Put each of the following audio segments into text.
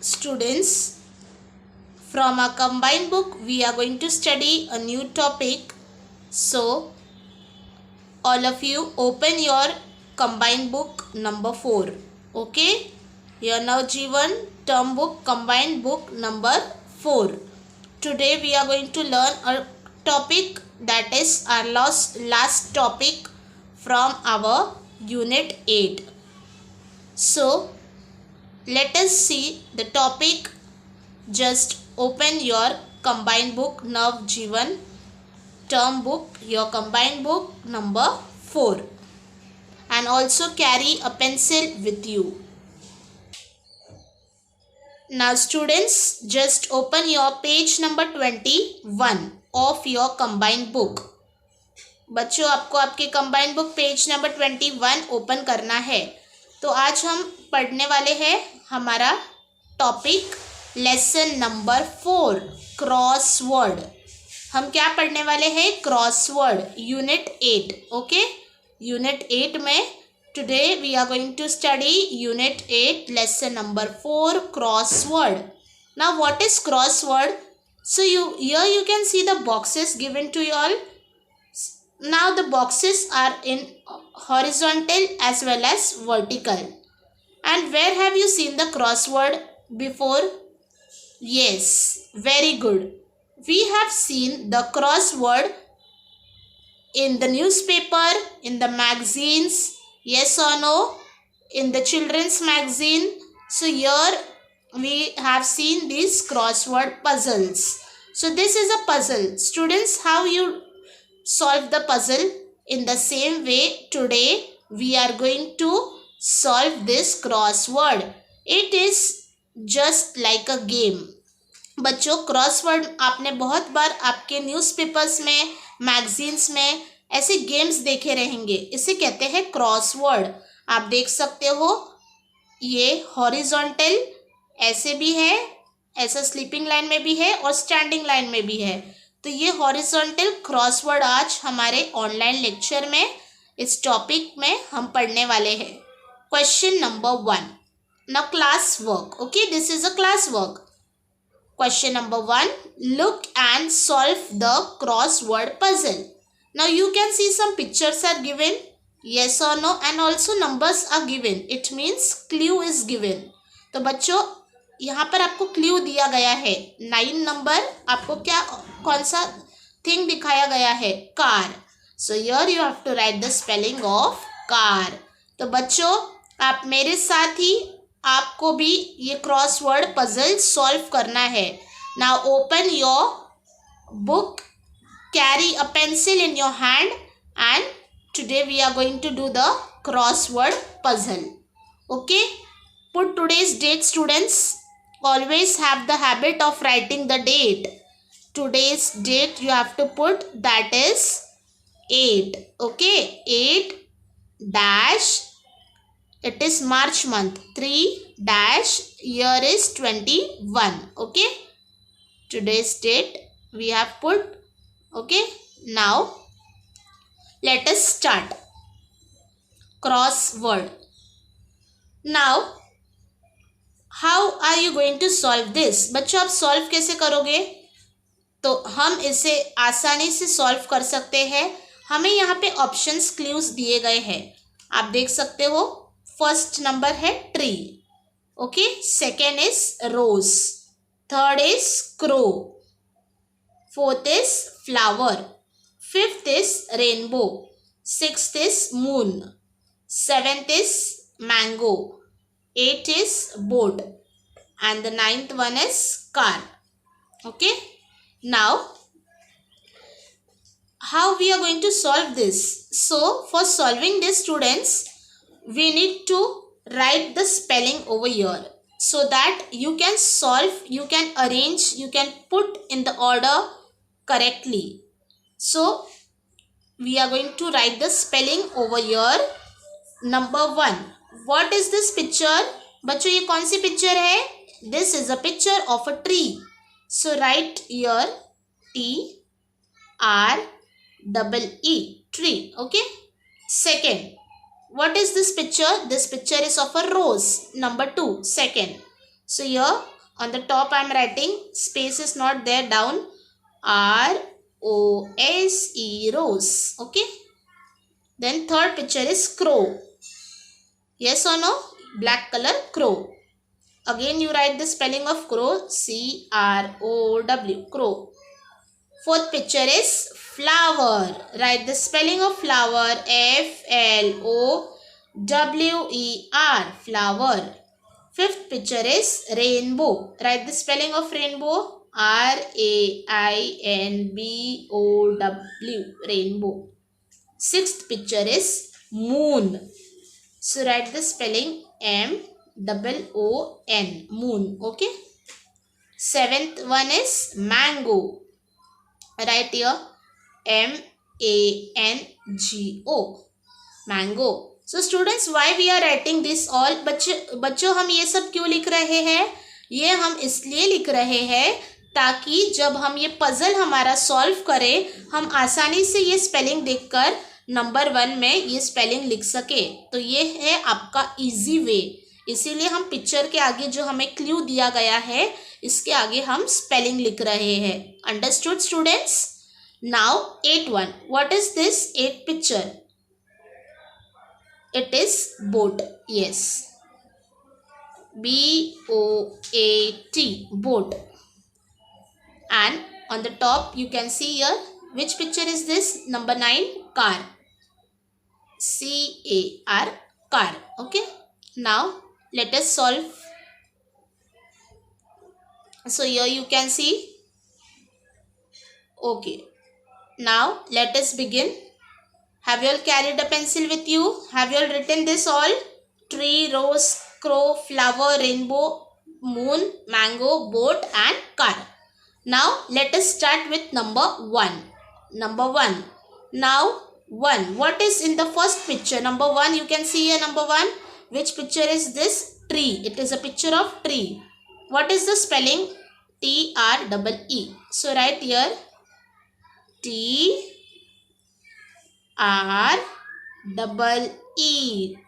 Students, from our combined book we are going to study a new topic. So all of you open your combined book number 4. Okay, here now G1 term book combined book number 4. Today we are going to learn a topic that is our last topic from our unit 8. So let us see the topic. Just open your combined book now G1 term book, your combined book number 4, and also carry a pencil with you. Now students, just open your page number 21 of your combined book. बच्चों, आपको आपके combined book page number 21 open करना है. तो आज हम पढ़ने वाले हैं हमारा टॉपिक लेसन नंबर 4 क्रॉसवर्ड. हम क्या पढ़ने वाले हैं? Crossword unit 8. ओके, यूनिट 8 में today we are going to study unit 8 lesson number 4 crossword. Now what is crossword? So here you can see the boxes given to you all. Now the boxes are in horizontal as well as vertical. And where have you seen the crossword before? Yes, very good. We have seen the crossword in the newspaper, in the magazines, yes or no, in the children's magazine. So here we have seen these crossword puzzles. So this is a puzzle. Students, how you solve the puzzle? In the same way, today we are going to solve this crossword. It is just like a game. बच्चों, crossword आपने बहुत बार आपके newspapers में, magazines में ऐसे games देखे रहेंगे. इसे कहते हैं क्रॉसवर्ड. आप देख सकते हो ये हॉरिजॉन्टल ऐसे भी है, ऐसा स्लीपिंग लाइन में भी है और स्टैंडिंग लाइन में भी है. तो ये हॉरिजॉन्टल क्रॉसवर्ड आज हमारे ऑनलाइन लेक्चर में इस टॉपिक में हम पढ़ने वाले हैं. Question number 1. Now class work. Okay, this is a class work. Question number 1. Look and solve the crossword puzzle. Now you can see some pictures are given. Yes or no, and also numbers are given. It means clue is given. तो बच्चों, यहाँ पर आपको clue दिया गया है 9 number. आपको क्या कौन सा थिंग दिखाया गया है? Car. So here you have to write the spelling of car. तो बच्चों, आप मेरे साथ ही आपको भी ये क्रॉसवर्ड पजल सॉल्व करना है. Now open your book, carry a pencil in your hand, and today we are going to do the crossword puzzle. Okay, put today's date. Students, always have the habit of writing the date. Today's date you have to put, that is 8. Okay, 8 dash, it is March month. 3 dash, year is 21. Okay, today's date we have put. Okay, now let us start crossword. Now how are you going to solve this? बच्चों, आप solve कैसे करोगे? तो हम इसे आसानी से solve कर सकते हैं. हमें यहाँ पे ऑप्शंस, क्लूज दिए गए हैं. आप देख सकते हो. फर्स्ट नंबर है tree. Okay, second is rose, third is crow, fourth is flower, fifth is rainbow, sixth is moon, seventh is mango, 8 is boat, and the 9th one is car. Okay, now how we are going to solve this? So for solving this, students, we need to write the spelling over here so that you can solve, you can arrange, you can put in the order correctly. So we are going to write the spelling over here. Number 1. What is this picture? बच्चों, ये कौन सी picture है? This is a picture of a tree. So write here TREE, tree. Okay. Second, what is this picture? This picture is of a rose. Number 2, second. So here On the top I am writing, space is not there, down, ROSE, rose. Okay. Then third picture is crow. Yes or no? Black color crow. Again you write the spelling of crow, CROW, crow. Fourth picture is flower. Write the spelling of flower, FLOWER, flower. Fifth picture is rainbow. Write the spelling of rainbow, RAINBOW, rainbow. Sixth picture is moon. So write the spelling MOON, moon. Okay. Seventh one is mango. Write here MANGO, mango. So students, why we are writing this all? बच्चों हम ये सब क्यों लिख रहे हैं? ये हम इसलिए लिख रहे हैं ताकि जब हम ये पजल हमारा सॉल्व करें, हम आसानी से ये स्पेलिंग देखकर नंबर 1 में ये स्पेलिंग लिख सके. तो ये है आपका इजी वे. इसीलिए हम पिक्चर के आगे जो हमें क्लू दिया गया है, इसके आगे हम स्पेलिंग लिख रहे हैं. Understood students? Now 8th one. What is this 8th picture? It is boat. Yes. BOAT, boat. And on the top you can see here, which picture is this? Number 9, car. CAR, car. Okay. Now let us solve. So here you can see. Okay. Now let us begin. Have you all carried a pencil with you? Have you all written this all? Tree, rose, crow, flower, rainbow, moon, mango, boat and car. Now let us start with number 1. Number 1. Now 1. What is in the first picture? Number 1, you can see here number 1. Which picture is this? Tree. It is a picture of tree. What is the spelling? TREE. So write here TREE,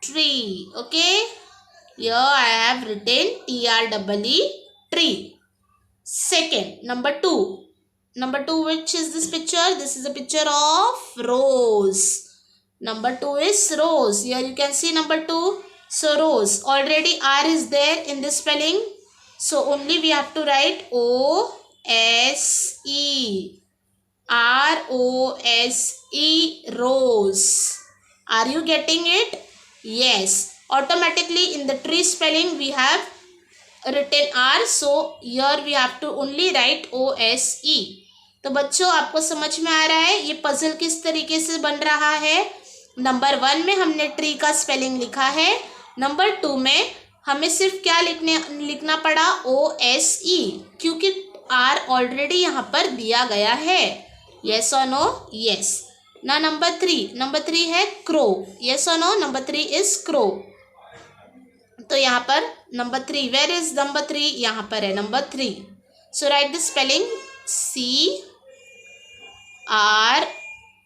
tree. Okay. Here I have written TREE, tree. Second, number 2. Number 2, which is this picture? This is a picture of rose. Number 2 is rose. Here you can see number 2. So rose. Already R is there in this spelling. So only we have to write OSE. ROSE, rose. Are you getting it? Yes. Automatically in the tree spelling we have written R. So here we have to only write OSE. तो बच्चों आपको समझ में आ रहा है ये puzzle किस तरीके से बन रहा है? नंबर 1 में हमने ट्री का स्पेलिंग लिखा है. नंबर 2 में हमें सिर्फ क्या लिखना पड़ा? OSE, क्योंकि R ऑलरेडी यहाँ पर दिया गया है. Yes or no? Yes. Now number 3. Number 3 है crow. Yes or no? Number 3 is crow. तो यहाँ पर number 3. Where is number 3? यहाँ पर है number 3. So write the spelling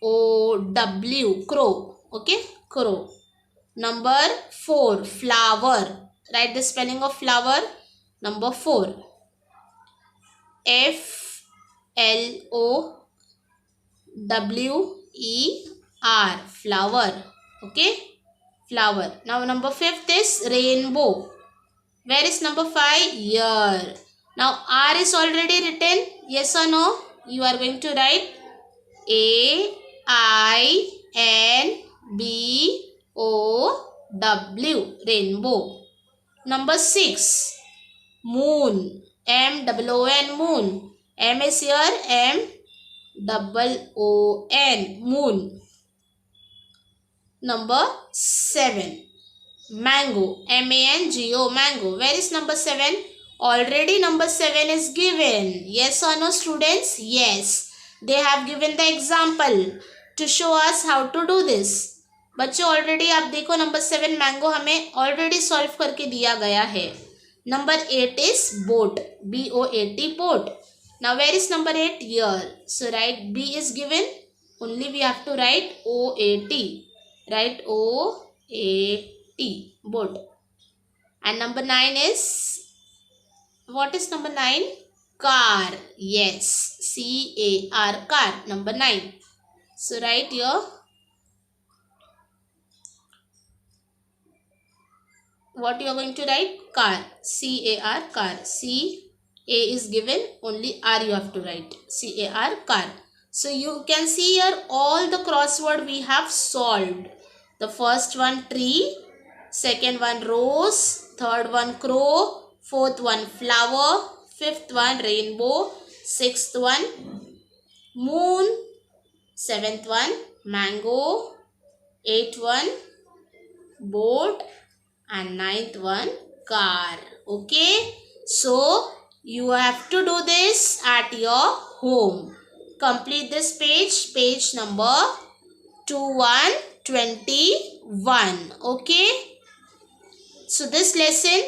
CROW, crow. Okay, crow. Number 4, flower. Write the spelling of flower. Number 4, FLOWER, flower. Okay, flower. Now number 5th is rainbow. Where is number 5? Here. Now R is already written. Yes or no? You are going to write AINBOW, rainbow. Number 6, moon. MOON, moon. M is here, MOON, moon. Number 7, mango. MANGO, mango. Where is number 7? Already number 7 is given. Yes or no students? Yes. They have given the example to show us how to do this. बच्चों already आप देखो number 7 mango हमें already solve करके दिया गया है. Number 8 is boat. BOAT, boat. Now where is number 8? Here. So write B is given. Only we have to write OAT. Write OAT, boat. And number 9 is What is number 9? Car. Yes. C-A-R. Car. Number 9. So write here. What you are going to write? Car. C-A-R. Car. C-A is given. Only R you have to write. C-A-R. Car. So you can see here all the crossword we have solved. The first one tree. Second one rose. Third one crow. Fourth one flower. Fifth one rainbow. Sixth one moon. Seventh one mango. Eighth one boat. And ninth one car. Okay, so you have to do this at your home. Complete this page number 2121. Okay, so this lesson,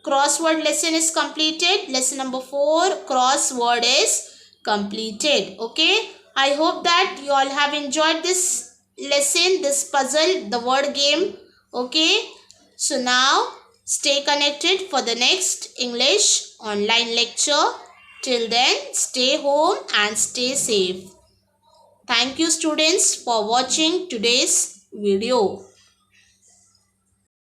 crossword lesson is completed. Lesson number 4, crossword is completed. Okay, I hope that you all have enjoyed this lesson, this puzzle, the word game. Okay, so now stay connected for the next English online lecture. Till then, stay home and stay safe. Thank you students for watching today's video.